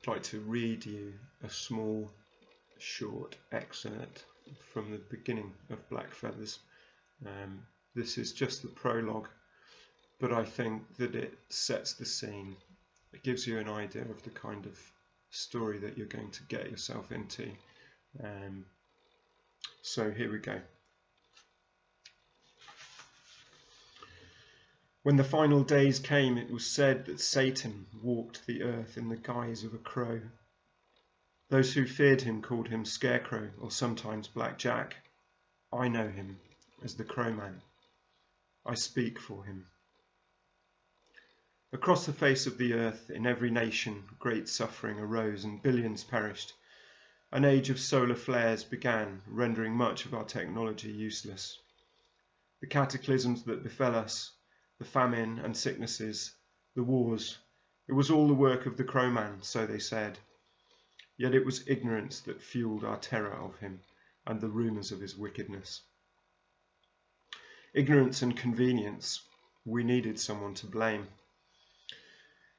I'd like to read you a small, short excerpt from the beginning of Black Feathers. This is just the prologue, but I think that it sets the scene. It gives you an idea of the kind of story that you're going to get yourself into. So here we go. When the final days came, it was said that Satan walked the earth in the guise of a crow. Those who feared him called him Scarecrow, or sometimes Black Jack. I know him as the Crowman. I speak for him. Across the face of the earth, in every nation, great suffering arose and billions perished. An age of solar flares began, rendering much of our technology useless. The cataclysms that befell us, the famine and sicknesses, the wars, it was all the work of the Crowman, so they said. Yet it was ignorance that fueled our terror of him and the rumours of his wickedness. Ignorance and convenience, we needed someone to blame.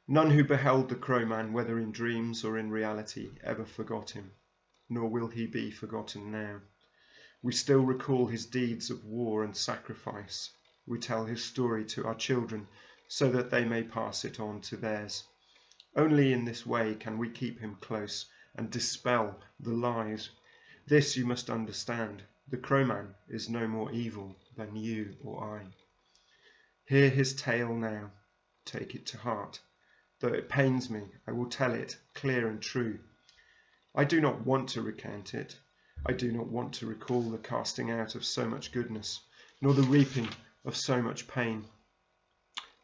None who beheld the Crowman, whether in dreams or in reality, ever forgot him, nor will he be forgotten now. We still recall his deeds of war and sacrifice. We tell his story to our children so that they may pass it on to theirs. Only in this way can we keep him close and dispel the lies. This you must understand. The Crowman is no more evil than you or I. Hear his tale now. Take it to heart. Though it pains me, I will tell it clear and true. I do not want to recount it. I do not want to recall the casting out of so much goodness, nor the reaping of so much pain.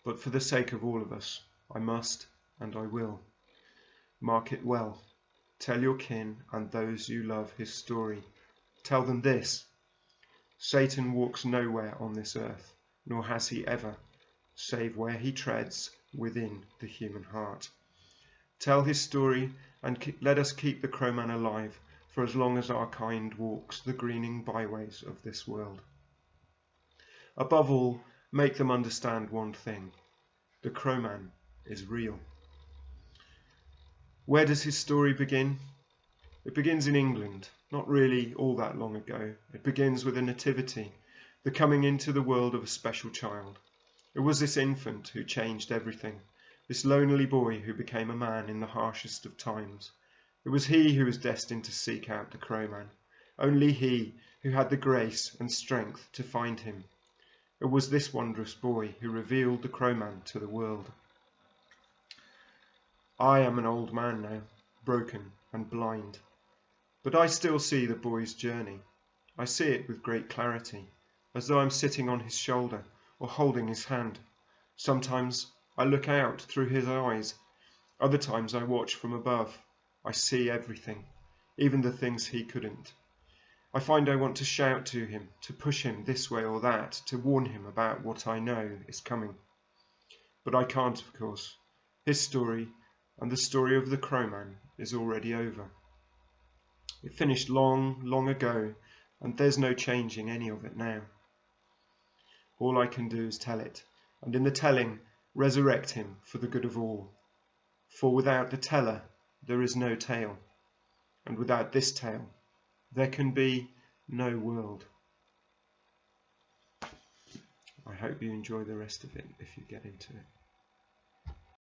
But for the sake of all of us, I must and I will. Mark it well. Tell your kin and those you love his story. Tell them this. Satan walks nowhere on this earth, nor has he ever, save where he treads within the human heart. Tell his story and let us keep the Crowman alive for as long as our kind walks the greening byways of this world. Above all, make them understand one thing. The Crowman is real. Where does his story begin? It begins in England, not really all that long ago. It begins with a nativity, the coming into the world of a special child. It was this infant who changed everything, this lonely boy who became a man in the harshest of times. It was he who was destined to seek out the Crowman, only he who had the grace and strength to find him. It was this wondrous boy who revealed the Crowman to the world. I am an old man now, broken and blind, but I still see the boy's journey. I see it with great clarity, as though I'm sitting on his shoulder or holding his hand. Sometimes I look out through his eyes, other times I watch from above. I see everything, even the things he couldn't. I find I want to shout to him, to push him this way or that, to warn him about what I know is coming. But I can't, of course. His story and the story of the Crowman is already over. It finished long, long ago, and there's no changing any of it now. All I can do is tell it, and in the telling, resurrect him for the good of all. For without the teller, there is no tale, and without this tale, there can be no world. I hope you enjoy the rest of it if you get into it.